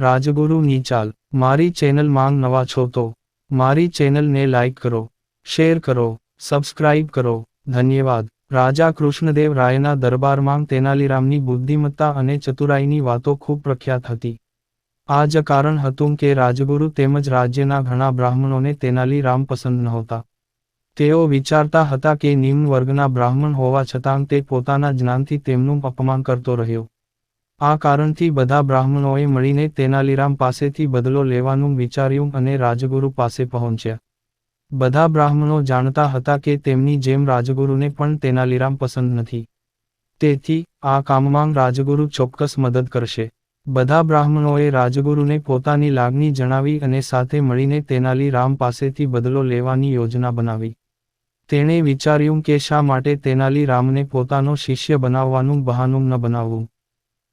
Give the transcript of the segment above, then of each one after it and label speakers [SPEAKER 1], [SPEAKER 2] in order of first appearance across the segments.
[SPEAKER 1] રાજગુરુની ચાલ. મારી ચેનલમાં નવા છો તો મારી ચેનલને લાઈક કરો, શેર કરો, સબસ્ક્રાઇબ કરો. ધન્યવાદ. રાજા કૃષ્ણદેવ રાયના દરબારમાં તેનાલીરામની બુદ્ધિમત્તા અને ચતુરાઈની વાતો ખૂબ પ્રખ્યાત હતી. આ જ કારણ હતું કે રાજગુરુ તેમજ રાજ્યના ઘણા બ્રાહ્મણોને તેનાલીરામ પસંદ નહોતા. તેઓ વિચારતા હતા કે નિમ્ન વર્ગના બ્રાહ્મણ હોવા છતાં તે પોતાના જ્ઞાનથી તેમનું અપમાન કરતો રહ્યો. આ કારણથી બધા બ્રાહ્મણોએ મળીને તેનાલીરામ પાસેથી બદલો લેવાનું વિચાર્યું અને રાજગુરુ પાસે પહોંચ્યા. બધા બ્રાહ્મણો જાણતા હતા કે તેમની જેમ રાજગુરુને પણ તેનાલીરામ પસંદ નથી. તેથી આ કામમાં રાજગુરુ ચોક્કસ મદદ કરશે. બધા બ્રાહ્મણોએ રાજગુરુને પોતાની લાગણી જણાવી અને સાથે મળીને તેનાલીરામ પાસેથી બદલો લેવાની યોજના બનાવી. તેણે વિચાર્યું કે શા માટે તેનાલીરામને પોતાનો શિષ્ય બનાવવાનું બહાનું ન બનાવવું.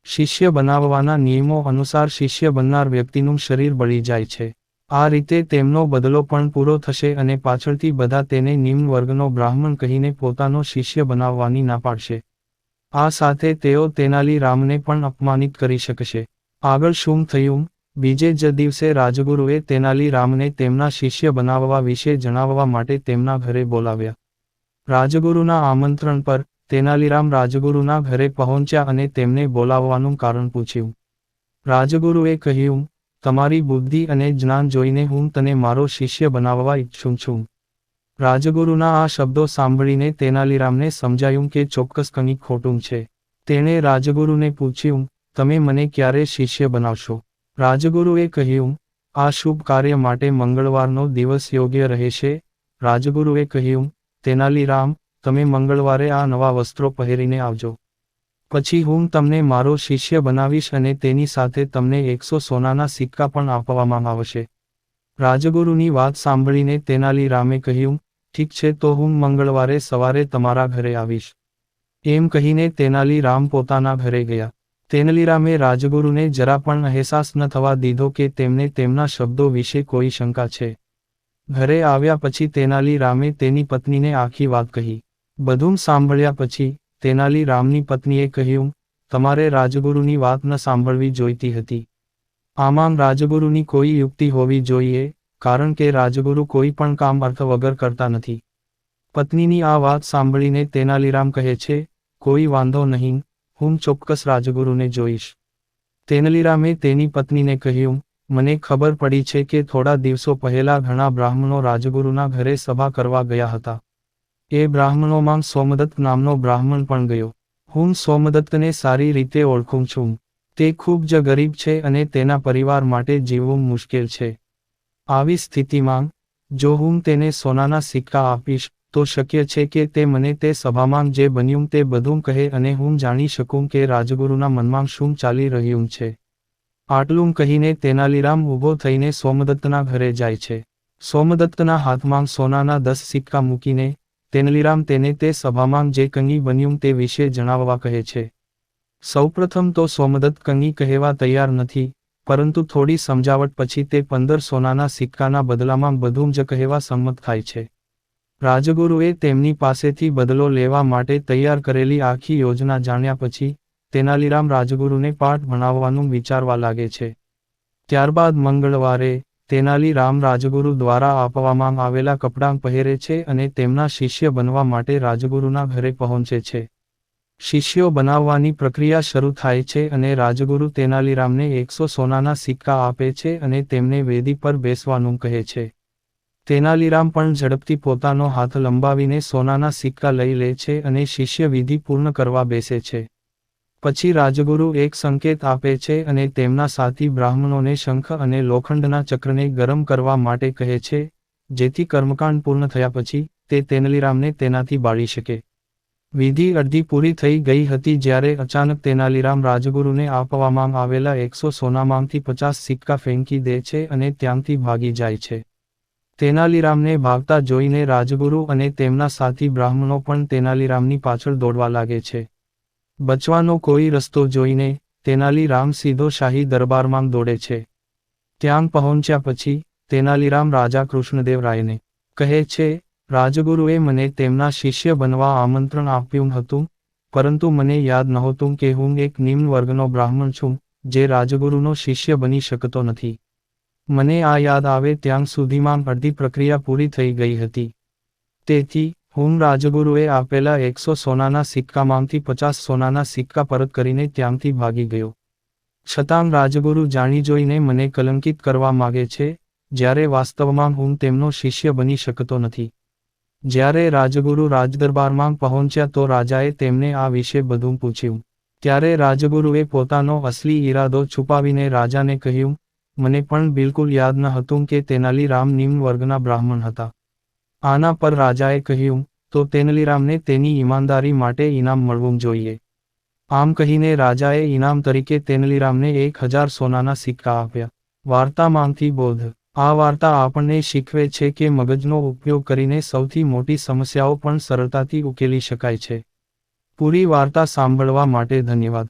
[SPEAKER 1] શિષ્ય બનાવવાના નિયમો અનુસાર શિષ્ય બનનાર વ્યક્તિનું શરીર બળી જાય છે. આ રીતે તેમનો બદલો પણ પૂરો થશે અને પાછળથી બધા તેને નિમ્ન વર્ગનો બ્રાહ્મણ કહીને પોતાનો શિષ્ય બનાવવાની ના પાડશે. આ સાથે તેઓ તેનાલીરામને પણ અપમાનિત કરી શકશે. આગળ શું થયું? બીજે જ દિવસે રાજગુરુએ તેનાલીરામને તેમના શિષ્ય બનાવવા વિશે જણાવવા માટે તેમના ઘરે બોલાવ્યા. રાજગુરુના આમંત્રણ પર તેનાલીરામ રાજગુરુના ઘરે પહોંચ્યા અને તેમને બોલાવવાનું કારણ પૂછ્યું. રાજગુરુએ કહ્યું, તમારી બુદ્ધિ અને જ્ઞાન જોઈને હું તને મારો શિષ્ય બનાવવા ઈચ્છું છું. રાજગુરુના આ શબ્દો સાંભળીને તેનાલીરામને સમજાયું કે ચોક્કસ કંઈક ખોટું છે. તેણે રાજગુરુને પૂછ્યું, તમે મને ક્યારે શિષ્ય બનાવશો? રાજગુરુએ કહ્યું, આ શુભ કાર્ય માટે મંગળવારનો દિવસ યોગ્ય રહેશે. રાજગુરુએ કહ્યું, તેનાલીરામ, તમે મંગળવારે આ નવા વસ્ત્રો પહેરીને આવજો. પછી હું તમને મારો શિષ્ય બનાવીશ અને તેની સાથે તમને 100 સોનાના સિક્કા પણ આપવામાં આવશે. રાજગુરુની વાત સાંભળીને તેનાલીરામે કહ્યું, ઠીક છે, તો હું મંગળવારે સવારે તમારા ઘરે આવીશ. એમ કહીને તેનાલીરામ પોતાના ઘરે ગયા. તેનાલીરામે રાજગુરુને જરા પણ અહેસાસ ન થવા દીધો કે તેમને તેમના શબ્દો વિશે કોઈ શંકા છે. ઘરે આવ્યા પછી તેનાલીરામે તેની પત્નીને આખી વાત કહી. બધું સાંભળ્યા પછી તેનાલીરામની પત્નીએ કહ્યું, તમારે રાજગુરુની વાત ન સાંભળવી જોઈતી હતી. આમાં રાજગુરુની કોઈ યુક્તિ હોવી જોઈએ, કારણ કે રાજગુરુ કોઈ પણ કામ અર્થ વગર કરતા નથી. પત્નીની આ વાત સાંભળીને તેનાલીરામ કહે છે, કોઈ વાંધો નહીં, હું ચોક્કસ રાજગુરુને જોઈશ. તેનાલીરામે તેની પત્નીને કહ્યું, મને ખબર પડી છે કે થોડા દિવસો પહેલા ઘણા બ્રાહ્મણો રાજગુરુના ઘરે સભા કરવા ગયા હતા. એ બ્રાહ્મણોમાં સોમદત્ત નામનો બ્રાહ્મણ પણ ગયો. હું સોમદત્તને સારી રીતે ઓળખું છું. તે ખૂબ જ ગરીબ છે અને તેના પરિવાર માટે જીવવું મુશ્કેલ છે. આવી સ્થિતિમાં જો હું તેને સોનાના સિક્કા આપીશ તો શક્ય છે કે તે મને તે સભામાં જે બન્યું તે બધું કહે અને હું જાણી શકું કે રાજગુરુના મનમાં શું ચાલી રહ્યું છે. આટલું કહીને તેનાલીરામ ઊભો થઈને સોમદત્તના ઘરે જાય છે. સોમદત્તના હાથમાં સોનાના 10 સિક્કા મૂકીને તેનાલીરામ તેને તે સભામાં જે કંઈ બન્યું તે વિશે જણાવવા કહે છે. સૌપ્રથમ તો સોમદત્ત કંઈ કહેવા તૈયાર નથી, પરંતુ થોડી સમજાવટ પછી તે 15 સોનાના સિક્કાના બદલામાં બધું જ કહેવા સંમત થાય છે. રાજગુરુએ તેમની પાસેથી બદલો લેવા માટે તૈયાર કરેલી આખી યોજના જાણ્યા પછી તેનાલીરામ રાજગુરુને પાઠ ભણાવવાનું વિચારવા લાગે છે. ત્યારબાદ મંગળવારે તેનાલીરામ રાજગુરુ દ્વારા આપવામાં આવેલા કપડાં પહેરે છે અને તેમના શિષ્ય બનવા માટે રાજગુરુના ઘરે પહોંચે છે. શિષ્યો બનાવવાની પ્રક્રિયા શરૂ થાય છે અને રાજગુરુ તેનાલીરામને 100 સોનાના સિક્કા આપે છે અને તેમને વેદી પર બેસવાનું કહે છે. તેનાલીરામ પણ ઝડપથી પોતાનો હાથ લંબાવીને સોનાના સિક્કા લઈ લે છે અને શિષ્ય વિધિ પૂર્ણ કરવા બેસે છે. પછી રાજગુરુ એક સંકેત આપે છે અને તેમના સાથી બ્રાહ્મણોને શંખ અને લોખંડના ચક્રને ગરમ કરવા માટે કહે છે, જેથી કર્મકાંડ પૂર્ણ થયા પછી તે તેનાલીરામને તેનાથી બાળી શકે. વિધિ અડધી પૂરી થઈ ગઈ હતી જ્યારે અચાનક તેનાલીરામ રાજગુરુને આપવામાં આવેલા 100 સોનામાંથી 50 સિક્કા ફેંકી દે છે અને ત્યાંથી ભાગી જાય છે. તેનાલીરામને ભાગતા જોઈને રાજગુરુ અને તેમના સાથી બ્રાહ્મણો પણ તેનાલીરામની પાછળ દોડવા લાગે છે. બચવાનો કોઈ રસ્તો જોઈને તેનાલીરામ સીધો શાહી દરબારમાં દોડે છે. ત્યાં પહોંચ્યા પછી તેનાલીરામ રાજા કૃષ્ણદેવ રાયને કહે છે, રાજગુરુએ મને તેમના શિષ્ય બનવા આમંત્રણ આપ્યું હતું, પરંતુ મને યાદ નહોતું કે હું એક નિમ્ન વર્ગનો બ્રાહ્મણ છું, જે રાજગુરુનો શિષ્ય બની શકતો નથી. મને આ યાદ આવે ત્યાં સુધીમાં અડધી પ્રક્રિયા પૂરી થઈ ગઈ હતી. તેથી, હું રાજગુરુએ આપેલા 100 સોનાના સિક્કામાંથી 50 સોનાના સિક્કા પરત કરીને ત્યાંથી ભાગી ગયો. છતાં રાજગુરુ જાણી જોઈને મને કલંકિત કરવા માગે છે, જ્યારે વાસ્તવમાં હું તેમનો શિષ્ય બની શકતો નથી. જ્યારે રાજગુરુ રાજદરબારમાં પહોંચ્યા તો રાજાએ તેમને આ વિશે બધું પૂછ્યું. ત્યારે રાજગુરુએ પોતાનો અસલી ઈરાદો છુપાવીને રાજાને કહ્યું, મને પણ બિલકુલ યાદ ન હતું કે તેનાલીરામ નિમ્ન વર્ગના બ્રાહ્મણ હતા. આના પર રાજાએ કહ્યું, તો તેનાલીરામને તેની ઈમાનદારી માટે ઇનામ મળવું જોઈએ. આમ કહીને રાજાએ ઇનામ તરીકે તેનાલીરામને 1000 સોનાના સિક્કા આપ્યા. વાર્તામાંથી બોધ. આ વાર્તા આપણને શીખવે છે કે મગજનો ઉપયોગ કરીને સૌથી મોટી સમસ્યાઓ પણ સરળતાથી ઉકેલી શકાય છે. પૂરી વાર્તા સાંભળવા માટે ધન્યવાદ.